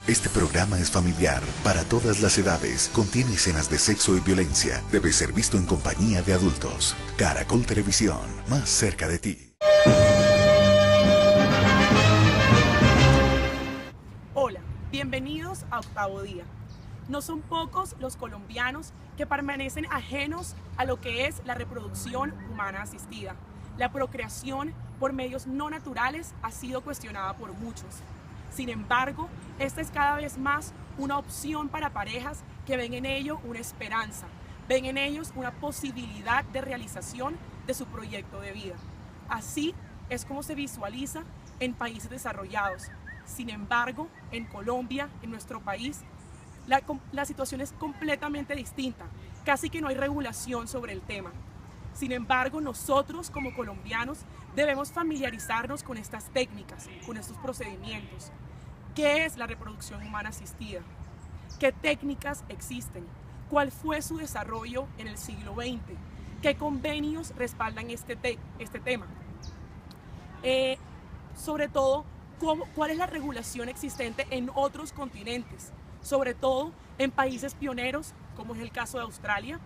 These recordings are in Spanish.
Este programa es familiar para todas las edades. Contiene escenas de sexo y violencia. Debe ser visto en compañía de adultos. Caracol Televisión, más cerca de ti. Hola, bienvenidos a Octavo Día. No son pocos los colombianos que permanecen ajenos a lo que es la reproducción humana asistida. La procreación por medios no naturales ha sido cuestionada por muchos. Sin embargo, esta es cada vez más una opción para parejas que ven en ello una esperanza, ven en ellos una posibilidad de realización de su proyecto de vida. Así es como se visualiza en países desarrollados. Sin embargo, en Colombia, en nuestro país, la situación es completamente distinta. Casi que no hay regulación sobre el tema. Sin embargo, nosotros como colombianos debemos familiarizarnos con estas técnicas, con estos procedimientos. ¿Qué es la reproducción humana asistida? ¿Qué técnicas existen? ¿Cuál fue su desarrollo en el siglo XX? ¿Qué convenios respaldan este tema? Sobre todo, ¿cuál es la regulación existente en otros continentes? Sobre todo en países pioneros, como es el caso de Australia.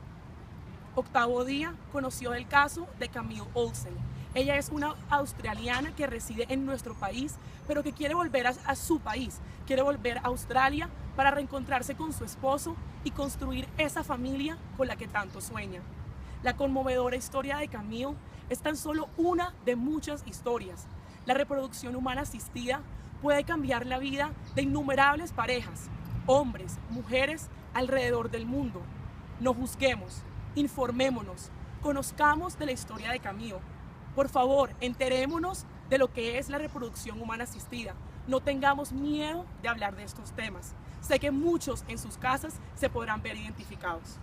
Octavo Día conoció el caso de Camille Olsen. Ella es una australiana que reside en nuestro país, pero que quiere volver a su país, quiere volver a Australia para reencontrarse con su esposo y construir esa familia con la que tanto sueña. La conmovedora historia de Camille es tan solo una de muchas historias. La reproducción humana asistida puede cambiar la vida de innumerables parejas, hombres, mujeres alrededor del mundo. No juzguemos, informémonos, conozcamos de la historia de Camille. Por favor, enterémonos de lo que es la reproducción humana asistida. No tengamos miedo de hablar de estos temas. Sé que muchos en sus casas se podrán ver identificados.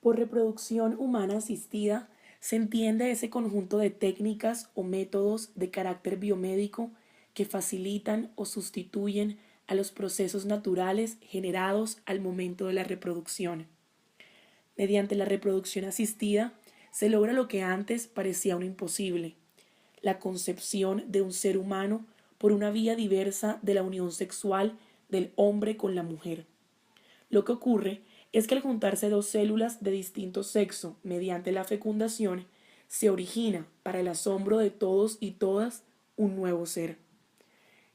Por reproducción humana asistida se entiende ese conjunto de técnicas o métodos de carácter biomédico que facilitan o sustituyen a los procesos naturales generados al momento de la reproducción. Mediante la reproducción asistida se logra lo que antes parecía un imposible: la concepción de un ser humano por una vía diversa de la unión sexual del hombre con la mujer. Lo que ocurre es que al juntarse dos células de distinto sexo mediante la fecundación, se origina, para el asombro de todos y todas, un nuevo ser.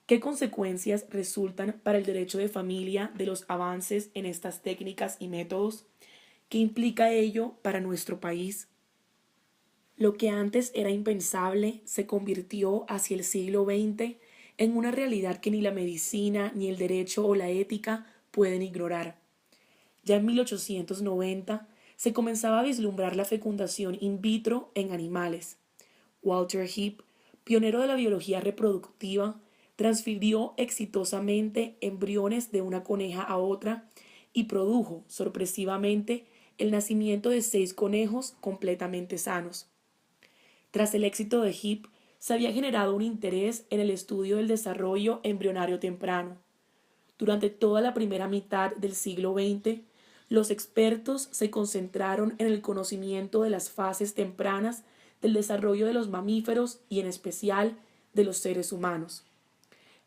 ¿Qué consecuencias resultan para el derecho de familia de los avances en estas técnicas y métodos? ¿Qué implica ello para nuestro país? Lo que antes era impensable se convirtió hacia el siglo XX en una realidad que ni la medicina, ni el derecho o la ética pueden ignorar. Ya en 1890 se comenzaba a vislumbrar la fecundación in vitro en animales. Walter Heep, pionero de la biología reproductiva, transfirió exitosamente embriones de una coneja a otra y produjo, sorpresivamente, el nacimiento de 6 conejos completamente sanos. Tras el éxito de Heep, se había generado un interés en el estudio del desarrollo embrionario temprano. Durante toda la primera mitad del siglo XX, los expertos se concentraron en el conocimiento de las fases tempranas del desarrollo de los mamíferos y en especial de los seres humanos.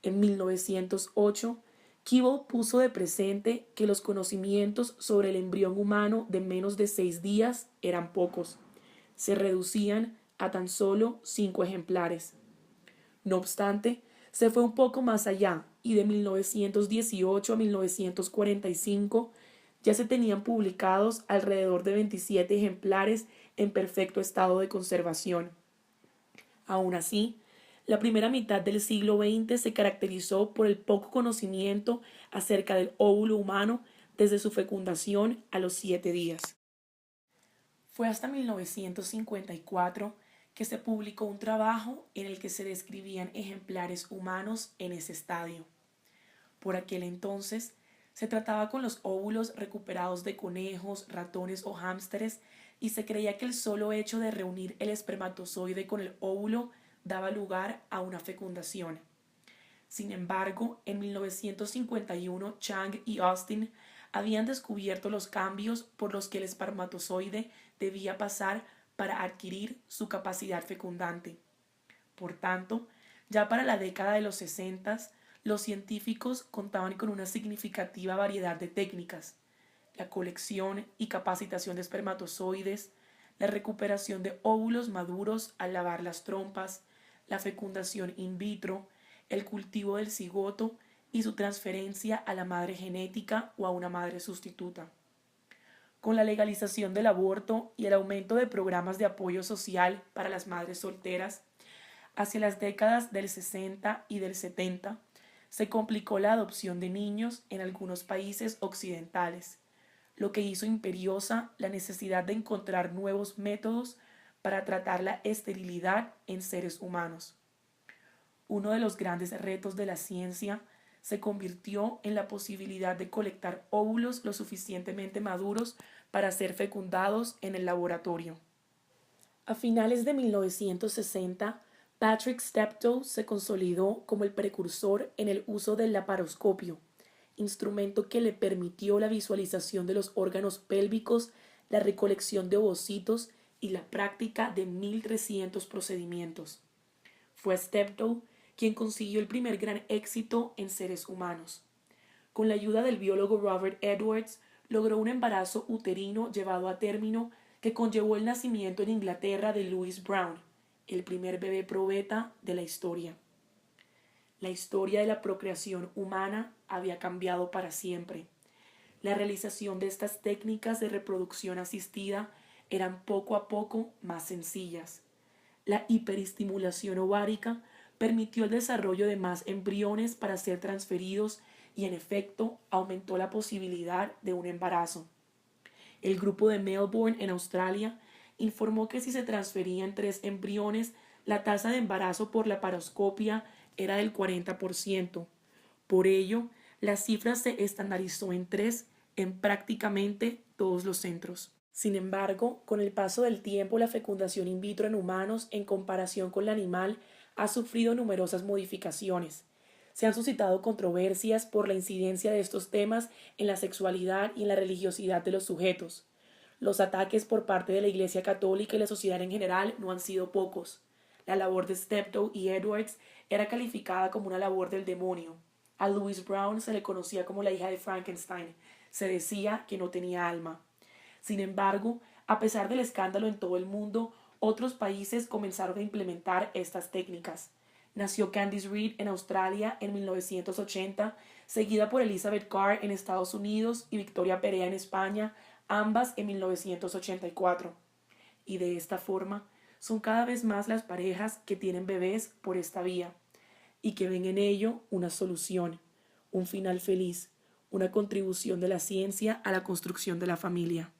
En 1908, Keeble puso de presente que los conocimientos sobre el embrión humano de menos de 6 días eran pocos. Se reducían a tan solo 5 ejemplares. No obstante, se fue un poco más allá y de 1918 a 1945 ya se tenían publicados alrededor de 27 ejemplares en perfecto estado de conservación. Aún así, la primera mitad del siglo XX se caracterizó por el poco conocimiento acerca del óvulo humano desde su fecundación a los 7 días. Fue hasta 1954 que se publicó un trabajo en el que se describían ejemplares humanos en ese estadio. Por aquel entonces, se trataba con los óvulos recuperados de conejos, ratones o hámsteres y se creía que el solo hecho de reunir el espermatozoide con el óvulo daba lugar a una fecundación. Sin embargo, en 1951 Chang y Austin habían descubierto los cambios por los que el espermatozoide debía pasar para adquirir su capacidad fecundante. Por tanto, ya para la década de los 60, Los científicos contaban con una significativa variedad de técnicas: la colección y capacitación de espermatozoides, la recuperación de óvulos maduros al lavar las trompas, la fecundación in vitro, el cultivo del cigoto y su transferencia a la madre genética o a una madre sustituta. Con la legalización del aborto y el aumento de programas de apoyo social para las madres solteras, hacia las décadas del 60 y del 70, se complicó la adopción de niños en algunos países occidentales, lo que hizo imperiosa la necesidad de encontrar nuevos métodos para tratar la esterilidad en seres humanos. Uno de los grandes retos de la ciencia se convirtió en la posibilidad de colectar óvulos lo suficientemente maduros para ser fecundados en el laboratorio. A finales de 1960, Patrick Steptoe se consolidó como el precursor en el uso del laparoscopio, instrumento que le permitió la visualización de los órganos pélvicos, la recolección de ovocitos y la práctica de 1.300 procedimientos. Fue Steptoe quien consiguió el primer gran éxito en seres humanos. Con la ayuda del biólogo Robert Edwards, logró un embarazo uterino llevado a término que conllevó el nacimiento en Inglaterra de Louis Brown, el primer bebé probeta de la historia. La historia de la procreación humana había cambiado para siempre. La realización de estas técnicas de reproducción asistida eran poco a poco más sencillas. La hiperestimulación ovárica permitió el desarrollo de más embriones para ser transferidos y en efecto aumentó la posibilidad de un embarazo. El grupo de Melbourne en Australia informó que si se transferían 3 embriones, la tasa de embarazo por laparoscopia era del 40%. Por ello, la cifra se estandarizó en 3 en prácticamente todos los centros. Sin embargo, con el paso del tiempo, la fecundación in vitro en humanos, en comparación con la animal, ha sufrido numerosas modificaciones. Se han suscitado controversias por la incidencia de estos temas en la sexualidad y en la religiosidad de los sujetos. Los ataques por parte de la Iglesia Católica y la sociedad en general no han sido pocos. La labor de Steptoe y Edwards era calificada como una labor del demonio. A Louise Brown se le conocía como la hija de Frankenstein. Se decía que no tenía alma. Sin embargo, a pesar del escándalo en todo el mundo, otros países comenzaron a implementar estas técnicas. Nació Candice Reed en Australia en 1980, seguida por Elizabeth Carr en Estados Unidos y Victoria Perea en España, ambas en 1984. Y de esta forma, son cada vez más las parejas que tienen bebés por esta vía y que ven en ello una solución, un final feliz, una contribución de la ciencia a la construcción de la familia.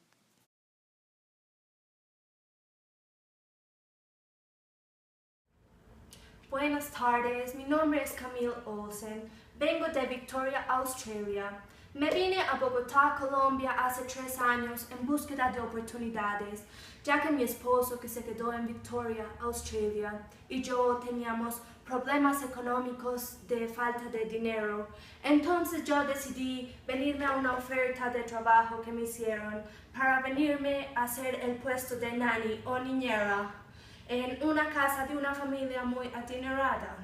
Buenas tardes, mi nombre es Camille Olsen, vengo de Victoria, Australia. Me vine a Bogotá, Colombia hace 3 años en búsqueda de oportunidades, ya que mi esposo que se quedó en Victoria, Australia, y yo teníamos problemas económicos de falta de dinero. Entonces yo decidí venirme a una oferta de trabajo que me hicieron para venirme a hacer el puesto de nanny o niñera en una casa de una familia muy adinerada.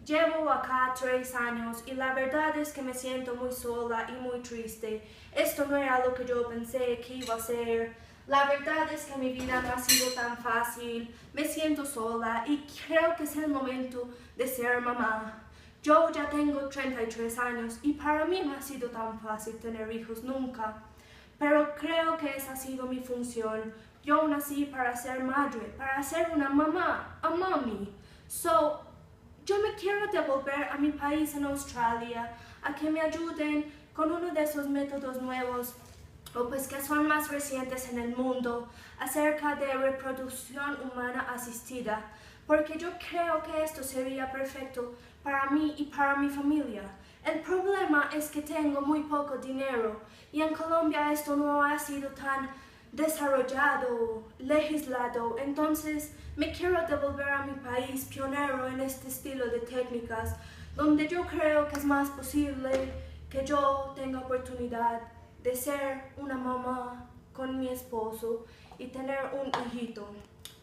Llevo acá 3 años y la verdad es que me siento muy sola y muy triste. Esto no era lo que yo pensé que iba a ser. La verdad es que mi vida no ha sido tan fácil. Me siento sola y creo que es el momento de ser mamá. Yo ya tengo 33 años y para mí no ha sido tan fácil tener hijos nunca. Pero creo que esa ha sido mi función. Yo nací para ser madre, para ser una mamá, a mommy. Yo me quiero devolver a mi país en Australia, a que me ayuden con uno de esos métodos nuevos, o pues que son más recientes en el mundo, acerca de reproducción humana asistida, porque yo creo que esto sería perfecto para mí y para mi familia. El problema es que tengo muy poco dinero, y en Colombia esto no ha sido tan desarrollado, legislado, entonces me quiero devolver a mi país pionero en este estilo de técnicas, donde yo creo que es más posible que yo tenga oportunidad de ser una mamá con mi esposo y tener un hijito.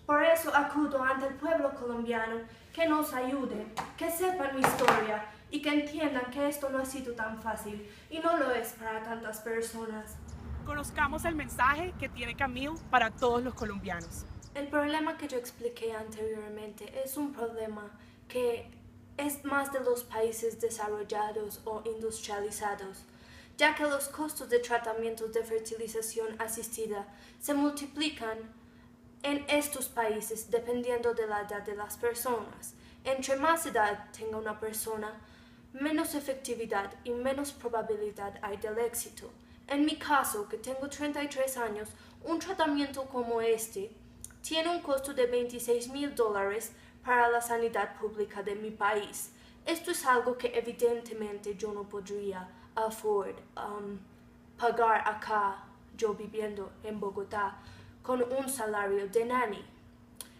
Por eso acudo ante el pueblo colombiano que nos ayude, que sepan mi historia y que entiendan que esto no ha sido tan fácil y no lo es para tantas personas. Conozcamos el mensaje que tiene Camille para todos los colombianos. El problema que yo expliqué anteriormente es un problema que es más de los países desarrollados o industrializados, ya que los costos de tratamientos de fertilización asistida se multiplican en estos países dependiendo de la edad de las personas. Entre más edad tenga una persona, menos efectividad y menos probabilidad hay del éxito. En mi caso, que tengo 33 años, un tratamiento como este tiene un costo de $26,000 para la sanidad pública de mi país. Esto es algo que evidentemente yo no podría pagar acá, yo viviendo en Bogotá, con un salario de nanny.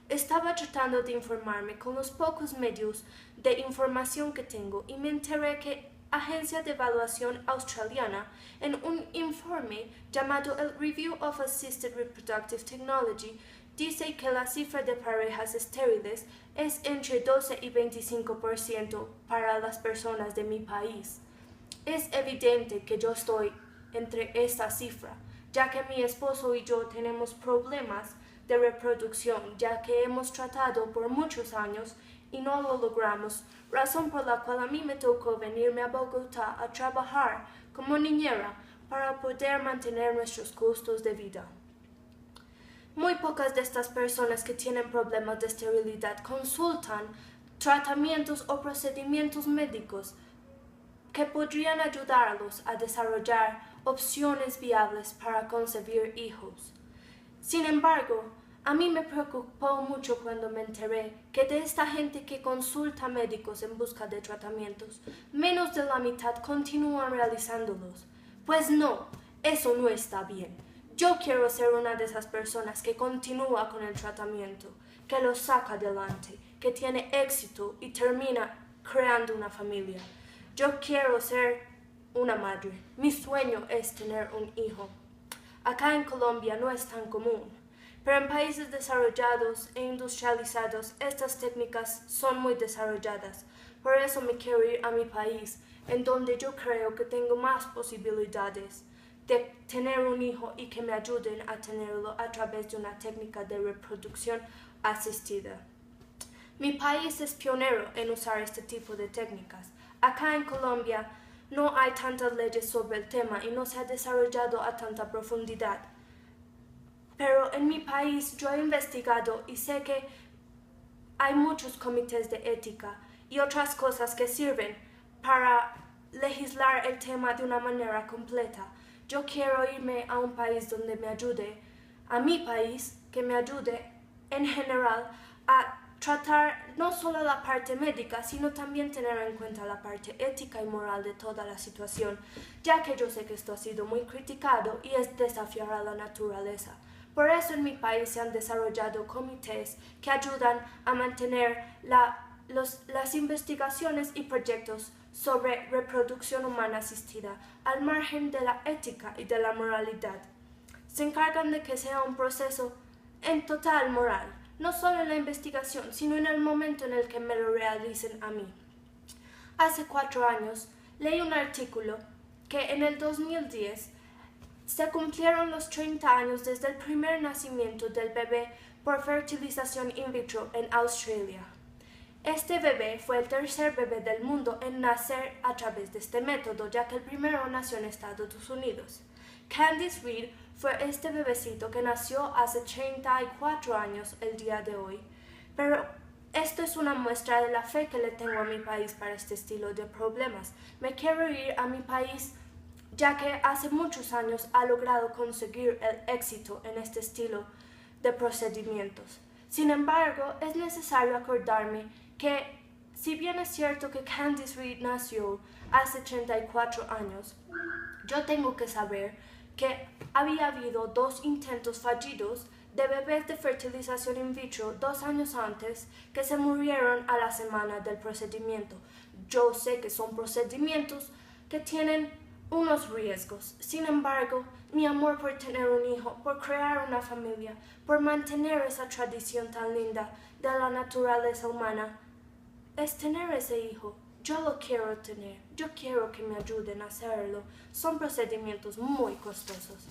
Estaba tratando de informarme con los pocos medios de información que tengo y me enteré que agencia de evaluación australiana, en un informe llamado el Review of Assisted Reproductive Technology, dice que la cifra de parejas estériles es entre 12 y 25% para las personas de mi país. Es evidente que yo estoy entre esta cifra, ya que mi esposo y yo tenemos problemas de reproducción, ya que hemos tratado por muchos años y no lo logramos, razón por la cual a mí me tocó venirme a Bogotá a trabajar como niñera para poder mantener nuestros costos de vida. Muy pocas de estas personas que tienen problemas de esterilidad consultan tratamientos o procedimientos médicos que podrían ayudarlos a desarrollar opciones viables para concebir hijos. Sin embargo, a mí me preocupó mucho cuando me enteré que de esta gente que consulta médicos en busca de tratamientos, menos de la mitad continúan realizándolos. Pues no, eso no está bien. Yo quiero ser una de esas personas que continúa con el tratamiento, que lo saca adelante, que tiene éxito y termina creando una familia. Yo quiero ser una madre. Mi sueño es tener un hijo. Acá en Colombia no es tan común, pero en países desarrollados e industrializados estas técnicas son muy desarrolladas. Por eso me quiero ir a mi país, en donde yo creo que tengo más posibilidades de tener un hijo y que me ayuden a tenerlo a través de una técnica de reproducción asistida. Mi país es pionero en usar este tipo de técnicas. Acá en Colombia no hay tantas leyes sobre el tema y no se ha desarrollado a tanta profundidad. Pero en mi país yo he investigado y sé que hay muchos comités de ética y otras cosas que sirven para legislar el tema de una manera completa. Yo quiero irme a un país donde me ayude, a mi país, que me ayude en general a tratar no solo la parte médica, sino también tener en cuenta la parte ética y moral de toda la situación, ya que yo sé que esto ha sido muy criticado y es desafiar a la naturaleza. Por eso en mi país se han desarrollado comités que ayudan a mantener las investigaciones y proyectos sobre reproducción humana asistida al margen de la ética y de la moralidad. Se encargan de que sea un proceso en total moral, no solo en la investigación, sino en el momento en el que me lo realicen a mí. Hace 4 años leí un artículo que en el 2010 se cumplieron los 30 años desde el primer nacimiento del bebé por fertilización in vitro en Australia. Este bebé fue el tercer bebé del mundo en nacer a través de este método, ya que el primero nació en Estados Unidos. Candice Reed fue este bebecito que nació hace 34 años el día de hoy. Pero esto es una muestra de la fe que le tengo a mi país para este estilo de problemas. Me quiero ir a mi país ya que hace muchos años ha logrado conseguir el éxito en este estilo de procedimientos. Sin embargo, es necesario acordarme que, si bien es cierto que Candice Reed nació hace 34 años, yo tengo que saber que había habido 2 intentos fallidos de bebés de fertilización in vitro 2 años antes que se murieron a la semana del procedimiento. Yo sé que son procedimientos que tienen unos riesgos. Sin embargo, mi amor por tener un hijo, por crear una familia, por mantener esa tradición tan linda de la naturaleza humana, es tener ese hijo. Yo lo quiero tener, yo quiero que me ayuden a hacerlo. Son procedimientos muy costosos.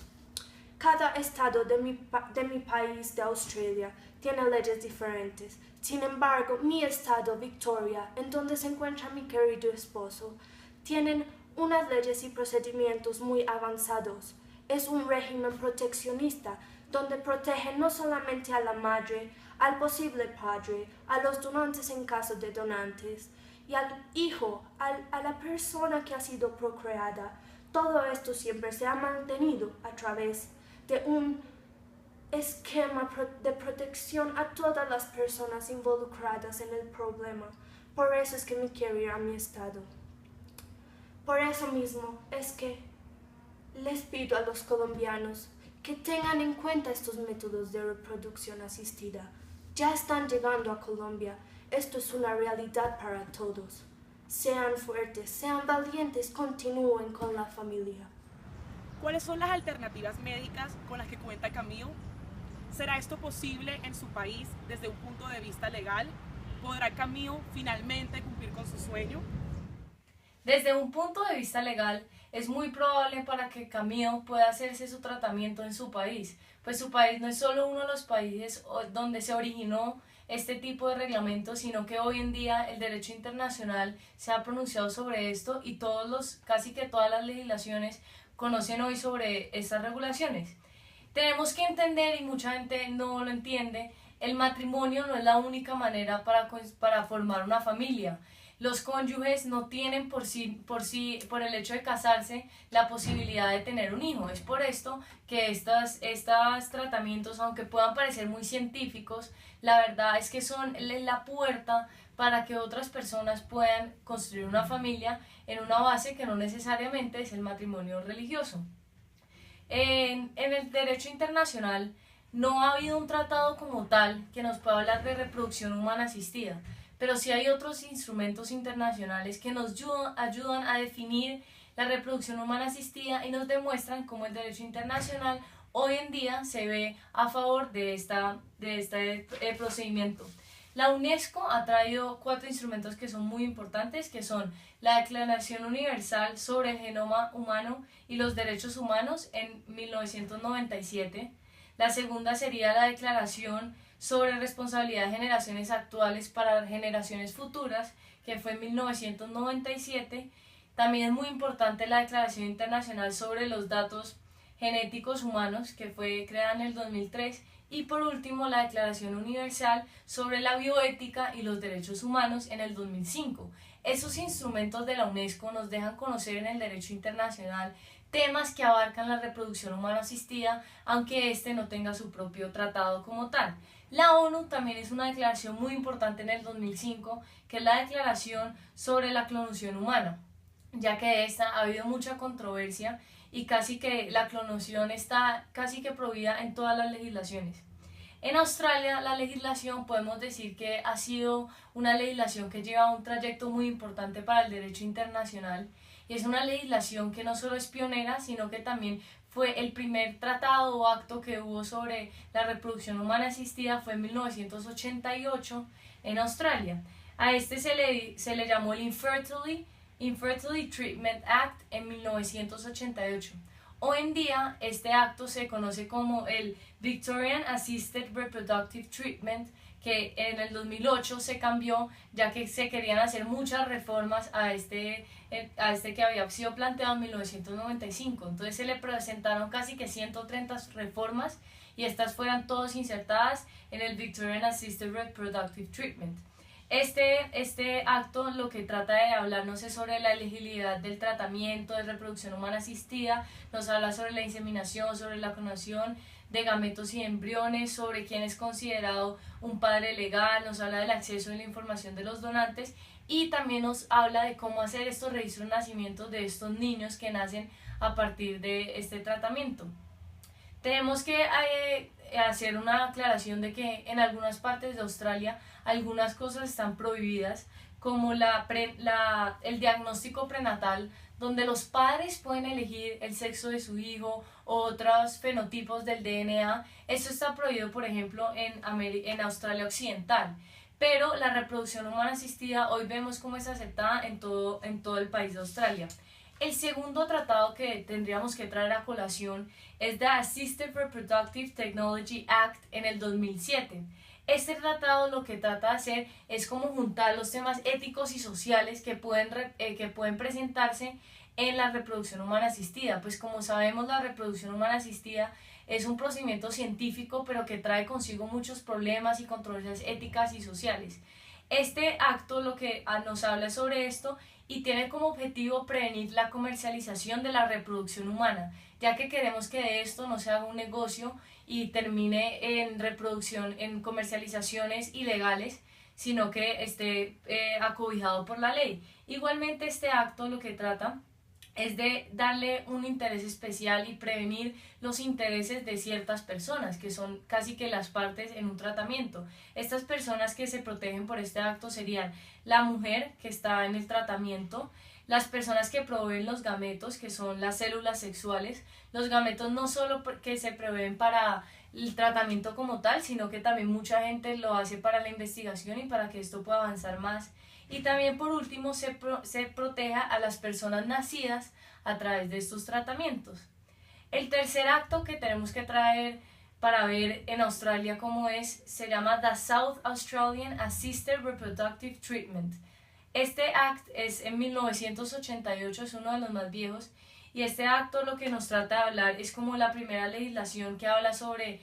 Cada estado de mi país, de Australia, tiene leyes diferentes. Sin embargo, mi estado, Victoria, en donde se encuentra mi querido esposo, tienen unas leyes y procedimientos muy avanzados. Es un régimen proteccionista donde protege no solamente a la madre, al posible padre, a los donantes en caso de donantes, y al hijo, a la persona que ha sido procreada. Todo esto siempre se ha mantenido a través de un esquema de protección a todas las personas involucradas en el problema. Por eso es que me quiero ir a mi estado. Por eso mismo es que les pido a los colombianos que tengan en cuenta estos métodos de reproducción asistida. Ya están llegando a Colombia. Esto es una realidad para todos. Sean fuertes, sean valientes, continúen con la familia. ¿Cuáles son las alternativas médicas con las que cuenta Camille? ¿Será esto posible en su país desde un punto de vista legal? ¿Podrá Camille finalmente cumplir con su sueño? Desde un punto de vista legal, es muy probable para que Camille pueda hacerse su tratamiento en su país, pues su país no es solo uno de los países donde se originó este tipo de reglamentos, sino que hoy en día el derecho internacional se ha pronunciado sobre esto y casi que todas las legislaciones conocen hoy sobre estas regulaciones. Tenemos que entender, y mucha gente no lo entiende, el matrimonio no es la única manera para formar una familia. Los cónyuges no tienen por el hecho de casarse, la posibilidad de tener un hijo. Es por esto que estos tratamientos, aunque puedan parecer muy científicos, la verdad es que son la puerta para que otras personas puedan construir una familia en una base que no necesariamente es el matrimonio religioso. En el derecho internacional no ha habido un tratado como tal que nos pueda hablar de reproducción humana asistida, pero sí hay otros instrumentos internacionales que nos ayudan a definir la reproducción humana asistida y nos demuestran cómo el derecho internacional hoy en día se ve a favor de este procedimiento. La UNESCO ha traído 4 instrumentos que son muy importantes, que son la Declaración Universal sobre el Genoma Humano y los Derechos Humanos en 1997. La segunda sería la Declaración sobre Responsabilidad de Generaciones Actuales para Generaciones Futuras, que fue en 1997. También es muy importante la Declaración Internacional sobre los Datos Genéticos Humanos, que fue creada en el 2003. Y por último, la Declaración Universal sobre la Bioética y los Derechos Humanos en el 2005. Esos instrumentos de la UNESCO nos dejan conocer en el derecho internacional temas que abarcan la reproducción humana asistida, aunque este no tenga su propio tratado como tal. La ONU también es una declaración muy importante en el 2005, que es la Declaración sobre la Clonación Humana, ya que de esta ha habido mucha controversia y casi que la clonación está casi que prohibida en todas las legislaciones. En Australia la legislación podemos decir que ha sido una legislación que lleva un trayecto muy importante para el derecho internacional, y es una legislación que no solo es pionera, sino que también fue el primer tratado o acto que hubo sobre la reproducción humana asistida, fue en 1988 en Australia. A este se le llamó el Infertility Treatment Act en 1988. Hoy en día este acto se conoce como el Victorian Assisted Reproductive Treatment, que en el 2008 se cambió ya que se querían hacer muchas reformas a este que había sido planteado en 1995. Entonces se le presentaron casi que 130 reformas y estas fueron todas insertadas en el Victorian Assisted Reproductive Treatment. Este acto lo que trata de hablarnos es sobre la elegibilidad del tratamiento de reproducción humana asistida, nos habla sobre la inseminación, sobre la clonación de gametos y embriones, sobre quién es considerado un padre legal, nos habla del acceso a la información de los donantes y también nos habla de cómo hacer estos registros de nacimiento de estos niños que nacen a partir de este tratamiento. Tenemos que hacer una aclaración de que en algunas partes de Australia algunas cosas están prohibidas, como el diagnóstico prenatal donde los padres pueden elegir el sexo de su hijo o otros fenotipos del DNA. Esto está prohibido, por ejemplo, en Australia Occidental. Pero la reproducción humana asistida hoy vemos cómo es aceptada en todo el país de Australia. El segundo tratado que tendríamos que traer a colación es The Assisted Reproductive Technology Act en el 2007. Este tratado lo que trata de hacer es como juntar los temas éticos y sociales que pueden presentarse en la reproducción humana asistida. Pues como sabemos, la reproducción humana asistida es un procedimiento científico, pero que trae consigo muchos problemas y controversias éticas y sociales. Este acto lo que nos habla sobre esto y tiene como objetivo prevenir la comercialización de la reproducción humana, ya que queremos que de esto no se haga un negocio y termine en comercializaciones ilegales, sino que esté acobijado por la ley. Igualmente, este acto lo que trata es de darle un interés especial y prevenir los intereses de ciertas personas, que son casi que las partes en un tratamiento. Estas personas que se protegen por este acto serían la mujer que está en el tratamiento, las personas que proveen los gametos, que son las células sexuales. Los gametos no solo que se proveen para el tratamiento como tal, sino que también mucha gente lo hace para la investigación y para que esto pueda avanzar más. Y también por último se proteja a las personas nacidas a través de estos tratamientos. El tercer acto que tenemos que traer para ver en Australia cómo es, se llama The South Australian Assisted Reproductive Treatment. Este acto es en 1988, es uno de los más viejos, y este acto lo que nos trata de hablar es como la primera legislación que habla sobre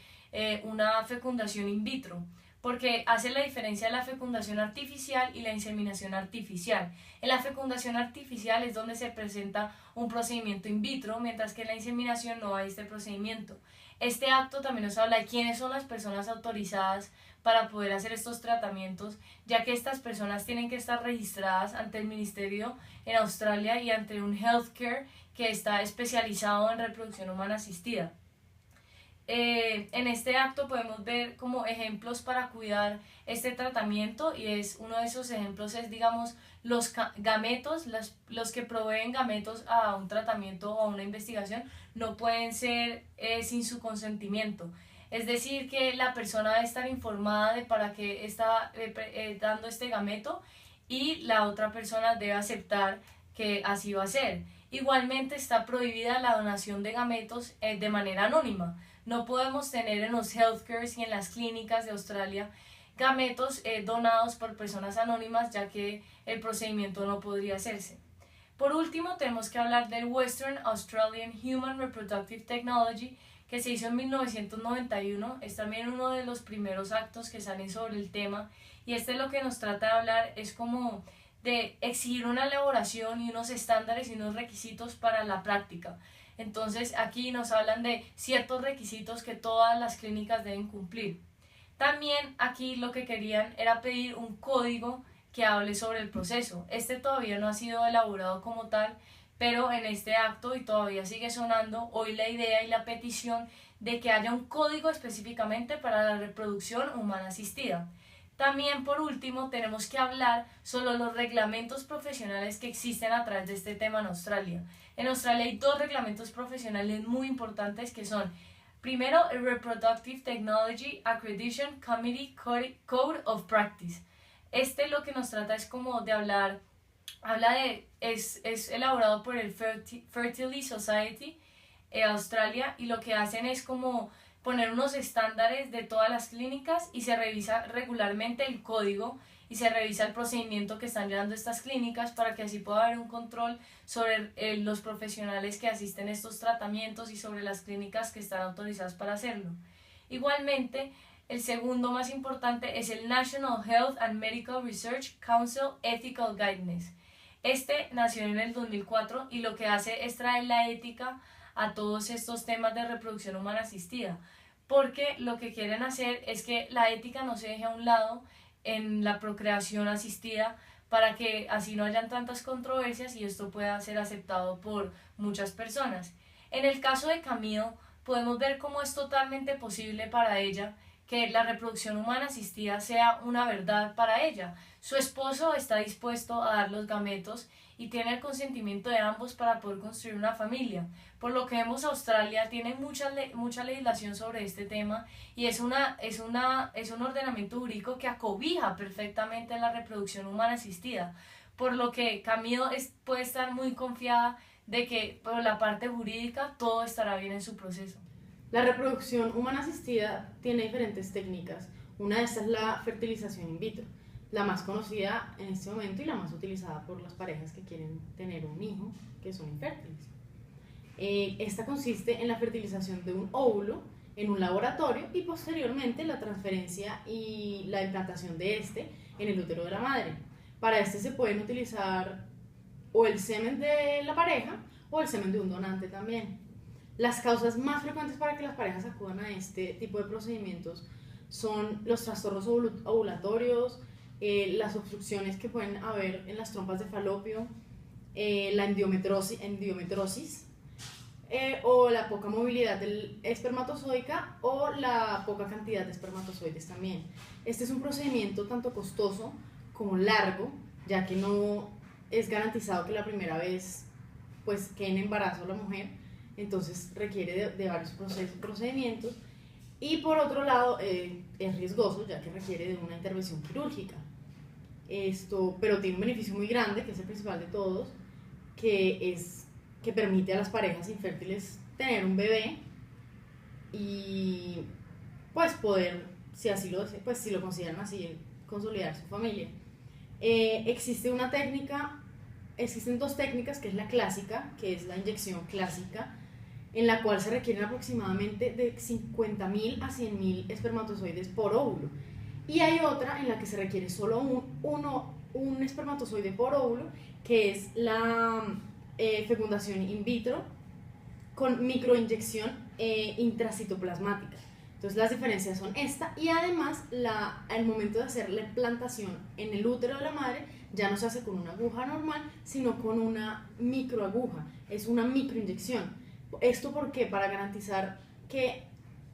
una fecundación in vitro, porque hace la diferencia de la fecundación artificial y la inseminación artificial. En la fecundación artificial es donde se presenta un procedimiento in vitro, mientras que en la inseminación no hay este procedimiento. Este acto también nos habla de quiénes son las personas autorizadas para poder hacer estos tratamientos, ya que estas personas tienen que estar registradas ante el ministerio en Australia y ante un healthcare que está especializado en reproducción humana asistida. En este acto podemos ver como ejemplos para cuidar este tratamiento, y uno de esos ejemplos es, digamos, los gametos. Los que proveen gametos a un tratamiento o a una investigación no pueden ser sin su consentimiento. Es decir, que la persona debe estar informada de para qué está dando este gameto, y la otra persona debe aceptar que así va a ser. Igualmente está prohibida la donación de gametos de manera anónima. No podemos tener en los healthcares y en las clínicas de Australia gametos donados por personas anónimas, ya que el procedimiento no podría hacerse. Por último, tenemos que hablar del Western Australian Human Reproductive Technology, que se hizo en 1991. Es también uno de los primeros actos que salen sobre el tema, y lo que nos trata de hablar es como de exigir una elaboración y unos estándares y unos requisitos para la práctica. Entonces aquí nos hablan de ciertos requisitos que todas las clínicas deben cumplir. También aquí lo que querían era pedir un código que hable sobre el proceso. Todavía no ha sido elaborado como tal, pero en este acto, y todavía sigue sonando hoy, la idea y la petición de que haya un código específicamente para la reproducción humana asistida. También, por último, tenemos que hablar sobre los reglamentos profesionales que existen a través de este tema en Australia. En Australia hay dos reglamentos profesionales muy importantes que son, primero, el Reproductive Technology Accreditation Committee Code of Practice. Lo que nos trata es como de es elaborado por el Fertility Society Australia, y lo que hacen es como poner unos estándares de todas las clínicas, y se revisa regularmente el código y se revisa el procedimiento que están llevando estas clínicas, para que así pueda haber un control sobre los profesionales que asisten a estos tratamientos y sobre las clínicas que están autorizadas para hacerlo. Igualmente, el segundo más importante es el National Health and Medical Research Council Ethical Guidance. Nació en el 2004 y lo que hace es traer la ética a todos estos temas de reproducción humana asistida, porque lo que quieren hacer es que la ética no se deje a un lado en la procreación asistida, para que así no hayan tantas controversias y esto pueda ser aceptado por muchas personas. En el caso de Camille, podemos ver cómo es totalmente posible para ella que la reproducción humana asistida sea una verdad para ella. Su esposo está dispuesto a dar los gametos, y tiene el consentimiento de ambos para poder construir una familia. Por lo que vemos, Australia tiene mucha legislación sobre este tema y es un ordenamiento jurídico que acobija perfectamente la reproducción humana asistida, por lo que Camille puede estar muy confiada de que por la parte jurídica todo estará bien en su proceso. La reproducción humana asistida tiene diferentes técnicas. Una de estas es la fertilización in vitro, la más conocida en este momento y la más utilizada por las parejas que quieren tener un hijo que son infértiles. Esta consiste en la fertilización de un óvulo en un laboratorio y posteriormente la transferencia y la implantación de este en el útero de la madre. Para este se pueden utilizar o el semen de la pareja o el semen de un donante también. Las causas más frecuentes para que las parejas acudan a este tipo de procedimientos son los trastornos ovulatorios, las obstrucciones que pueden haber en las trompas de falopio, la endometriosis, o la poca movilidad del espermatozoica o la poca cantidad de espermatozoides también. Este es un procedimiento tanto costoso como largo, ya que no es garantizado que la primera vez pues quede en embarazo la mujer, entonces requiere de varios procedimientos, y por otro lado es riesgoso, ya que requiere de una intervención quirúrgica. Pero tiene un beneficio muy grande, que es el principal de todos, que permite a las parejas infértiles tener un bebé y pues poder, si así lo desean, pues si lo consideran así, consolidar su familia. Existen dos técnicas, que es la clásica, que es la inyección clásica, en la cual se requieren aproximadamente de 50.000 a 100.000 espermatozoides por óvulo. Y hay otra en la que se requiere solo un espermatozoide por óvulo, que es la fecundación in vitro con microinyección intracitoplasmática. Entonces las diferencias son esta, y además al momento de hacer la implantación en el útero de la madre ya no se hace con una aguja normal, sino con una microaguja, es una microinyección. ¿Esto por qué? Para garantizar que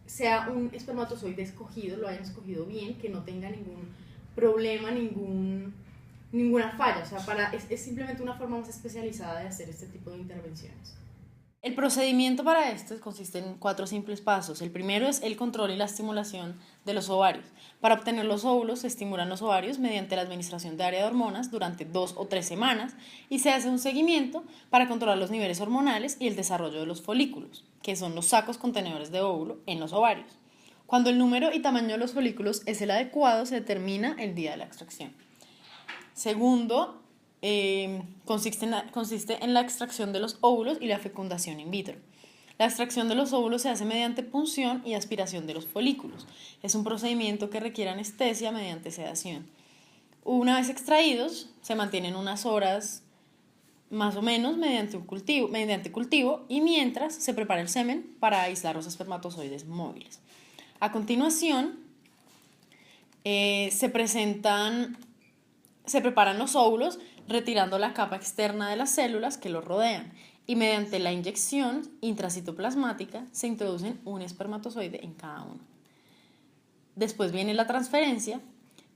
sea un espermatozoide escogido, lo hayan escogido bien, que no tenga ningún problema, ninguna falla. O sea, es simplemente una forma más especializada de hacer este tipo de intervenciones. El procedimiento para esto consiste en 4 simples pasos. El primero es el control y la estimulación de los ovarios. Para obtener los óvulos se estimulan los ovarios mediante la administración de área de hormonas durante 2 o 3 semanas y se hace un seguimiento para controlar los niveles hormonales y el desarrollo de los folículos, que son los sacos contenedores de óvulo en los ovarios. Cuando el número y tamaño de los folículos es el adecuado, se determina el día de la extracción. Segundo, consiste en la extracción de los óvulos y la fecundación in vitro. La extracción de los óvulos se hace mediante punción y aspiración de los folículos. Es un procedimiento que requiere anestesia mediante sedación. Una vez extraídos, se mantienen unas horas más o menos mediante cultivo, y mientras se prepara el semen para aislar los espermatozoides móviles. A continuación, se preparan los óvulos retirando la capa externa de las células que los rodean, y mediante la inyección intracitoplasmática se introducen un espermatozoide en cada uno. Después viene la transferencia.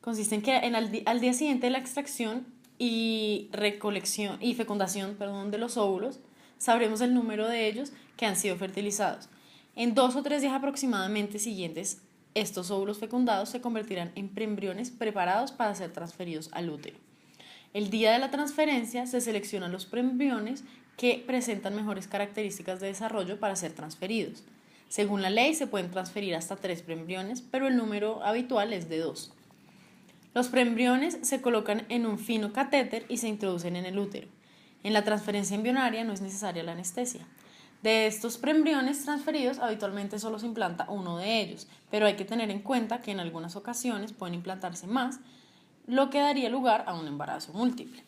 Consiste en que al día siguiente de la extracción y fecundación de los óvulos, sabremos el número de ellos que han sido fertilizados. En 2 o 3 días aproximadamente siguientes, estos óvulos fecundados se convertirán en preembriones preparados para ser transferidos al útero. El día de la transferencia se seleccionan los preembriones que presentan mejores características de desarrollo para ser transferidos. Según la ley se pueden transferir hasta 3 preembriones, pero el número habitual es de 2. Los preembriones se colocan en un fino catéter y se introducen en el útero. En la transferencia embrionaria no es necesaria la anestesia. De estos preembriones transferidos, habitualmente solo se implanta uno de ellos, pero hay que tener en cuenta que en algunas ocasiones pueden implantarse más, lo que daría lugar a un embarazo múltiple.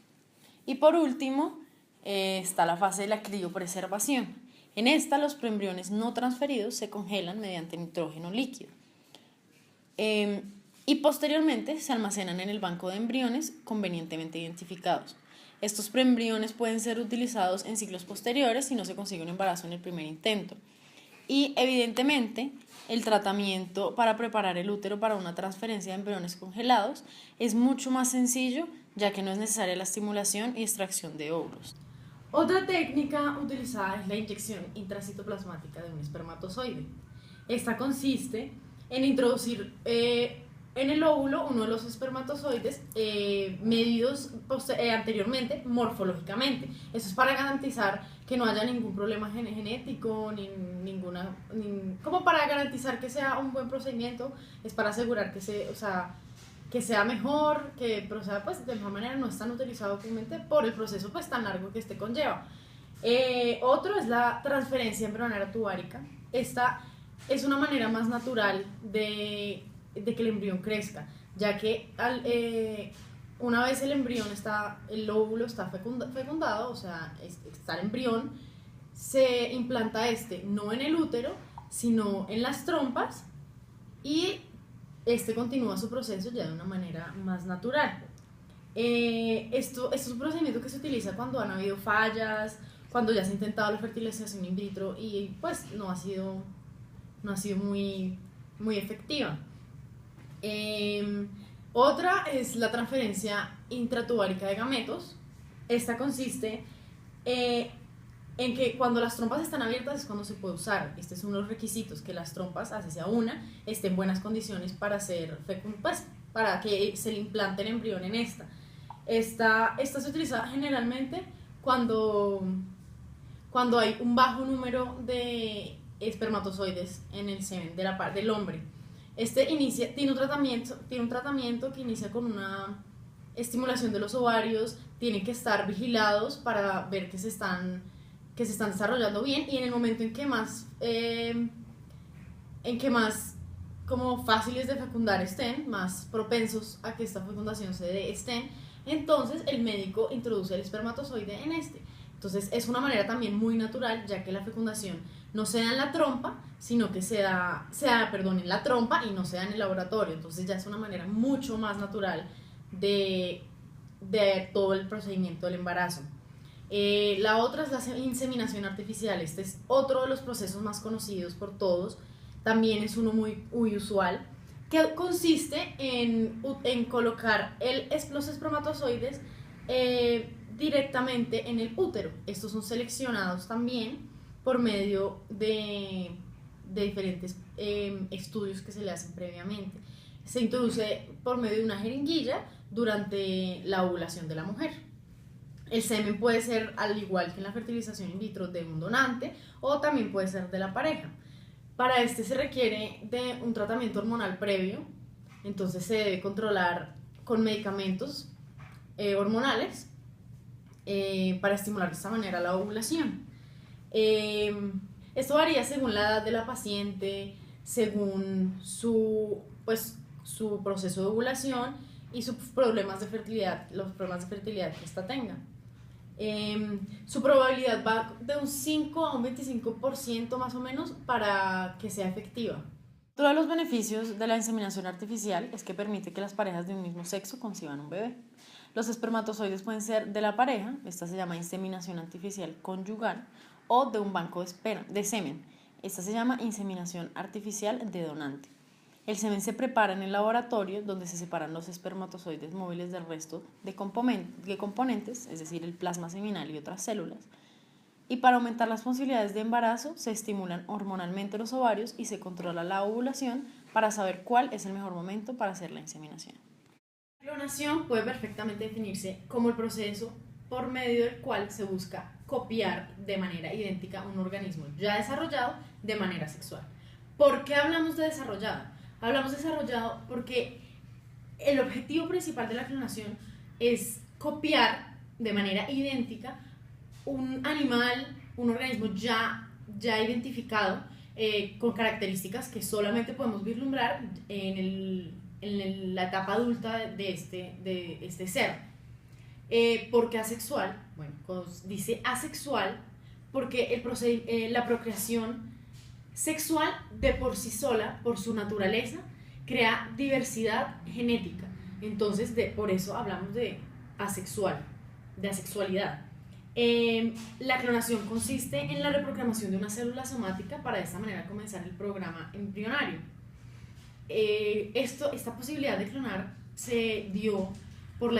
Y por último, está la fase de la criopreservación. En esta, los preembriones no transferidos se congelan mediante nitrógeno líquido. Y posteriormente se almacenan en el banco de embriones convenientemente identificados. Estos preembriones pueden ser utilizados en ciclos posteriores si no se consigue un embarazo en el primer intento. Y evidentemente, el tratamiento para preparar el útero para una transferencia de embriones congelados es mucho más sencillo ya que no es necesaria la estimulación y extracción de óvulos. Otra técnica utilizada es la inyección intracitoplasmática de un espermatozoide. Esta consiste en introducir en el óvulo uno de los espermatozoides medidos anteriormente morfológicamente. Eso es para garantizar que no haya ningún problema genético, como para garantizar que sea un buen procedimiento, es para asegurar que sea mejor, que proceda pues de mejor manera. No es tan utilizado comúnmente por el proceso pues tan largo que este conlleva. Otro es la transferencia embrionaria tuvárica. Esta es una manera más natural de que el embrión crezca, ya que una vez el óvulo está fecundado, o sea, está el embrión, se implanta no en el útero, sino en las trompas, y continúa su proceso ya de una manera más natural. Esto es un procedimiento que se utiliza cuando han habido fallas, cuando ya se ha intentado la fertilización in vitro y pues no ha sido muy efectiva. Otra es la transferencia intratuvárica de gametos. Esta consiste en que cuando las trompas están abiertas es cuando se puede usar. Este es uno de los requisitos, que las trompas, así sea una, estén en buenas condiciones para para que se le implante el embrión en esta. Esta se utiliza generalmente cuando hay un bajo número de espermatozoides en el semen del hombre. Tiene un tratamiento que inicia con una estimulación de los ovarios. Tienen que estar vigilados para ver que se están desarrollando bien, y en el momento en que más como fáciles de fecundar estén, más propensos a que esta fecundación se dé estén, entonces el médico introduce el espermatozoide en Entonces es una manera también muy natural, ya que la fecundación no se da en la trompa, sino que se da en la trompa y no se da en el laboratorio. Entonces ya es una manera mucho más natural de todo el procedimiento del embarazo. La otra es la inseminación artificial. Este es otro de los procesos más conocidos por todos. También es uno muy usual, que consiste en colocar los espermatozoides directamente en el útero. Estos son seleccionados también por medio de diferentes estudios que se le hacen previamente. Se introduce por medio de una jeringuilla durante la ovulación de la mujer. El semen puede ser, al igual que en la fertilización in vitro, de un donante, o también puede ser de la pareja. Para se requiere de un tratamiento hormonal previo. Entonces se debe controlar con medicamentos hormonales para estimular de esta manera la ovulación. Esto varía según la edad de la paciente, según su proceso de ovulación y sus problemas de fertilidad, los problemas de fertilidad que ésta tenga. Su probabilidad va de un 5 a un 25% más o menos para que sea efectiva. Otro de los beneficios de la inseminación artificial es que permite que las parejas de un mismo sexo conciban un bebé. Los espermatozoides pueden ser de la pareja, esta se llama inseminación artificial conyugal, o de un banco de semen, esta se llama inseminación artificial de donante. El semen se prepara en el laboratorio, donde se separan los espermatozoides móviles del resto de componentes, es decir, el plasma seminal y otras células. Y para aumentar las posibilidades de embarazo, se estimulan hormonalmente los ovarios y se controla la ovulación para saber cuál es el mejor momento para hacer la inseminación. La clonación puede perfectamente definirse como el proceso por medio del cual se busca copiar de manera idéntica un organismo ya desarrollado de manera sexual. ¿Por qué hablamos de desarrollado? Hablamos de desarrollado porque el objetivo principal de la clonación es copiar de manera idéntica un animal, un organismo ya identificado, con características que solamente podemos vislumbrar en la etapa adulta de este ser. ¿Por qué asexual? Bueno, dice asexual porque la procreación sexual de por sí sola, por su naturaleza, crea diversidad genética. Entonces, por eso hablamos de asexual, de asexualidad. La clonación consiste en la reprogramación de una célula somática para de esta manera comenzar el programa embrionario. Esta posibilidad de clonar se dio por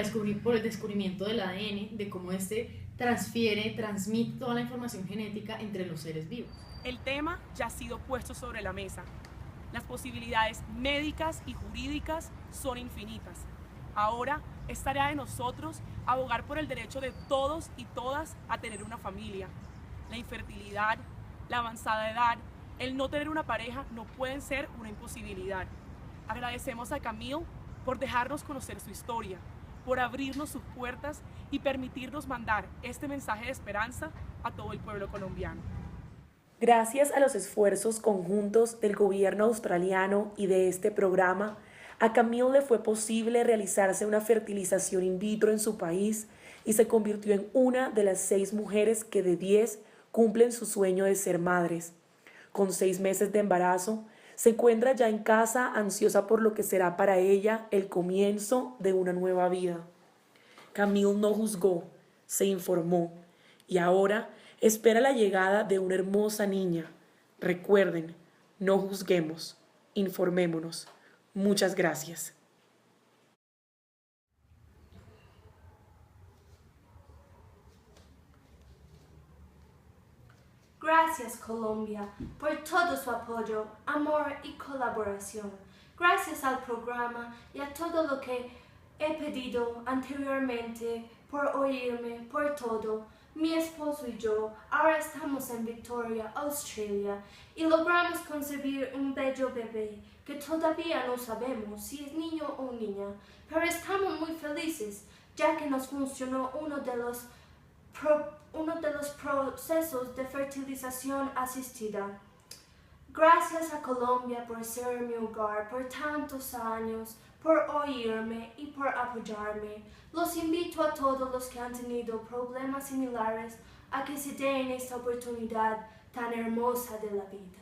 el descubrimiento del ADN, de cómo este transmite toda la información genética entre los seres vivos. El tema ya ha sido puesto sobre la mesa. Las posibilidades médicas y jurídicas son infinitas. Ahora es tarea de nosotros abogar por el derecho de todos y todas a tener una familia. La infertilidad, la avanzada edad, el no tener una pareja no pueden ser una imposibilidad. Agradecemos a Camille por dejarnos conocer su historia, por abrirnos sus puertas y permitirnos mandar este mensaje de esperanza a todo el pueblo colombiano. Gracias a los esfuerzos conjuntos del gobierno australiano y de este programa, a Camille le fue posible realizarse una fertilización in vitro en su país y se convirtió en una de las 6 mujeres que de 10 cumplen su sueño de ser madres. Con 6 meses de embarazo, se encuentra ya en casa ansiosa por lo que será para ella el comienzo de una nueva vida. Camille no juzgó, se informó y ahora espera la llegada de una hermosa niña. Recuerden, no juzguemos, informémonos. Muchas gracias. Gracias Colombia por todo su apoyo, amor y colaboración. Gracias al programa y a todo lo que he pedido anteriormente por oírme, por todo. Mi esposo y yo ahora estamos en Victoria, Australia, y logramos concebir un bello bebé que todavía no sabemos si es niño o niña, pero estamos muy felices ya que nos funcionó uno de los procesos de fertilización asistida. Gracias a Colombia por ser mi hogar por tantos años, por oírme y por apoyarme. Los invito a todos los que han tenido problemas similares a que se den esta oportunidad tan hermosa de la vida.